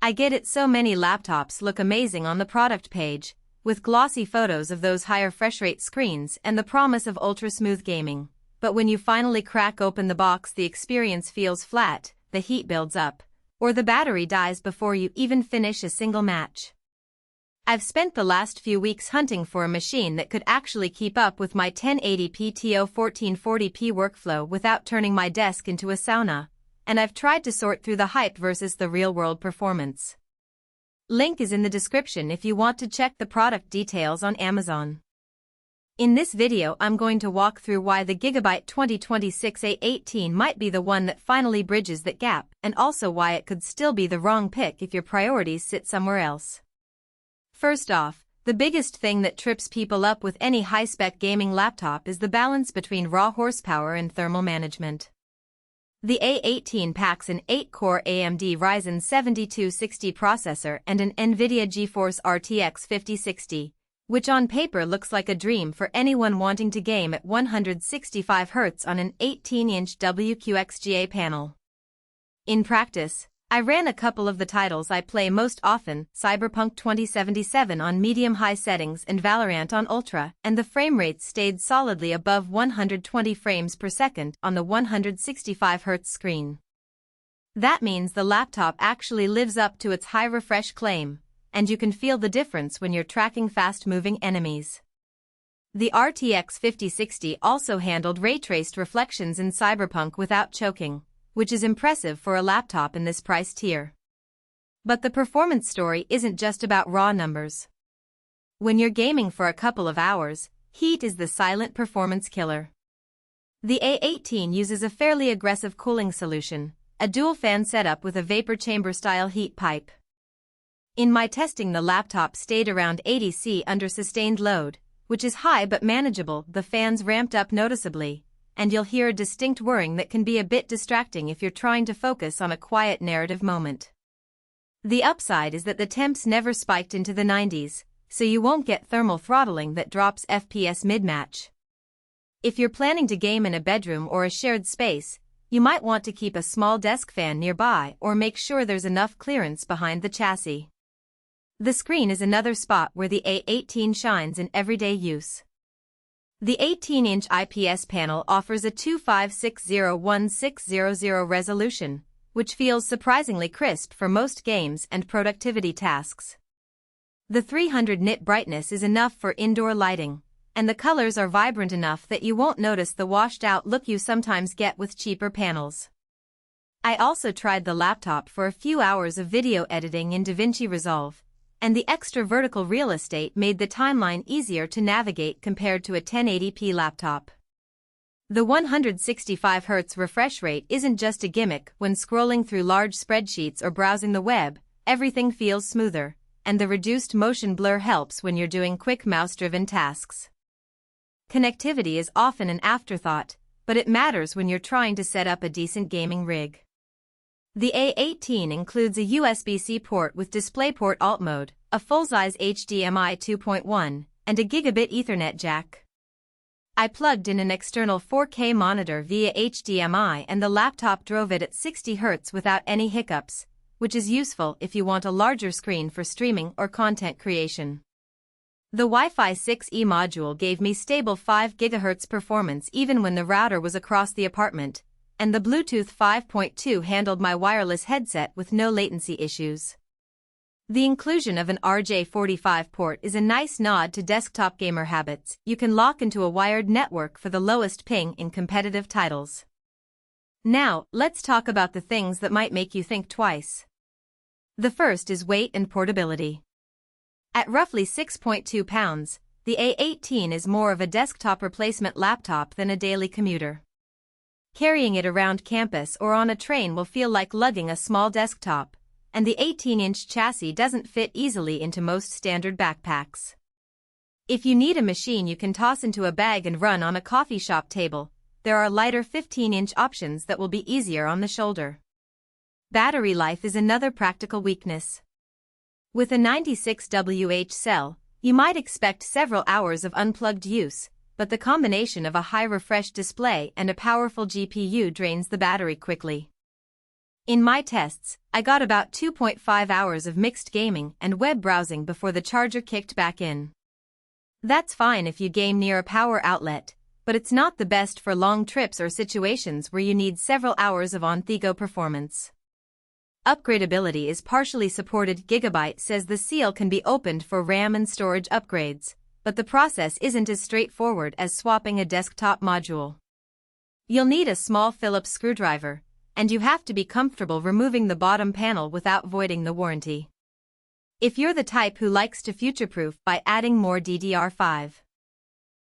I get it, so many laptops look amazing on the product page, with glossy photos of those higher refresh rate screens and the promise of ultra-smooth gaming. But when you finally crack open the box, the experience feels flat, the heat builds up, or the battery dies before you even finish a single match. I've spent the last few weeks hunting for a machine that could actually keep up with my 1080p TO 1440p workflow without turning my desk into a sauna, and I've tried to sort through the hype versus the real-world performance. Link is in the description if you want to check the product details on Amazon. In this video, I'm going to walk through why the GIGABYTE 2026 A18 might be the one that finally bridges that gap, and also why it could still be the wrong pick if your priorities sit somewhere else. First off, the biggest thing that trips people up with any high-spec gaming laptop is the balance between raw horsepower and thermal management. The A18 packs an 8-core AMD Ryzen 7260 processor and an NVIDIA GeForce RTX 5060, which on paper looks like a dream for anyone wanting to game at 165 Hz on an 18-inch WQXGA panel. In practice, I ran a couple of the titles I play most often, Cyberpunk 2077 on medium-high settings and Valorant on ultra, and the frame rates stayed solidly above 120 frames per second on the 165 Hz screen. That means the laptop actually lives up to its high refresh claim, and you can feel the difference when you're tracking fast-moving enemies. The RTX 5060 also handled ray-traced reflections in Cyberpunk without choking, which is impressive for a laptop in this price tier. But the performance story isn't just about raw numbers. When you're gaming for a couple of hours, heat is the silent performance killer. The A18 uses a fairly aggressive cooling solution, a dual-fan setup with a vapor chamber-style heat pipe. In my testing, the laptop stayed around 80 degrees under sustained load, which is high but manageable. The fans ramped up noticeably, and you'll hear a distinct whirring that can be a bit distracting if you're trying to focus on a quiet narrative moment. The upside is that the temps never spiked into the 90s, so you won't get thermal throttling that drops FPS mid-match. If you're planning to game in a bedroom or a shared space, you might want to keep a small desk fan nearby or make sure there's enough clearance behind the chassis. The screen is another spot where the A18 shines in everyday use. The 18-inch IPS panel offers a 2560x1600 resolution, which feels surprisingly crisp for most games and productivity tasks. The 300 nit brightness is enough for indoor lighting, and the colors are vibrant enough that you won't notice the washed-out look you sometimes get with cheaper panels. I also tried the laptop for a few hours of video editing in DaVinci Resolve, and the extra vertical real estate made the timeline easier to navigate compared to a 1080p laptop. The 165 Hz refresh rate isn't just a gimmick. When scrolling through large spreadsheets or browsing the web, everything feels smoother, and the reduced motion blur helps when you're doing quick mouse-driven tasks. Connectivity is often an afterthought, but it matters when you're trying to set up a decent gaming rig. The A18 includes a USB-C port with DisplayPort Alt Mode, a full-size HDMI 2.1, and a Gigabit Ethernet jack. I plugged in an external 4K monitor via HDMI and the laptop drove it at 60 Hz without any hiccups, which is useful if you want a larger screen for streaming or content creation. The Wi-Fi 6E module gave me stable 5 GHz performance even when the router was across the apartment, and the Bluetooth 5.2 handled my wireless headset with no latency issues. The inclusion of an RJ45 port is a nice nod to desktop gamer habits. You can lock into a wired network for the lowest ping in competitive titles. Now, let's talk about the things that might make you think twice. The first is weight and portability. At roughly 6.2 pounds, the A18 is more of a desktop replacement laptop than a daily commuter. Carrying it around campus or on a train will feel like lugging a small desktop, and the 18-inch chassis doesn't fit easily into most standard backpacks. If you need a machine you can toss into a bag and run on a coffee shop table, there are lighter 15-inch options that will be easier on the shoulder. Battery life is another practical weakness. With a 96Wh cell, you might expect several hours of unplugged use, but the combination of a high refresh display and a powerful GPU drains the battery quickly. In my tests, I got about 2.5 hours of mixed gaming and web browsing before the charger kicked back in. That's fine if you game near a power outlet, but it's not the best for long trips or situations where you need several hours of on-the-go performance. Upgradability is partially supported. GIGABYTE says the seal can be opened for RAM and storage upgrades, but the process isn't as straightforward as swapping a desktop module. You'll need a small Phillips screwdriver, and you have to be comfortable removing the bottom panel without voiding the warranty. If you're the type who likes to future-proof by adding more DDR5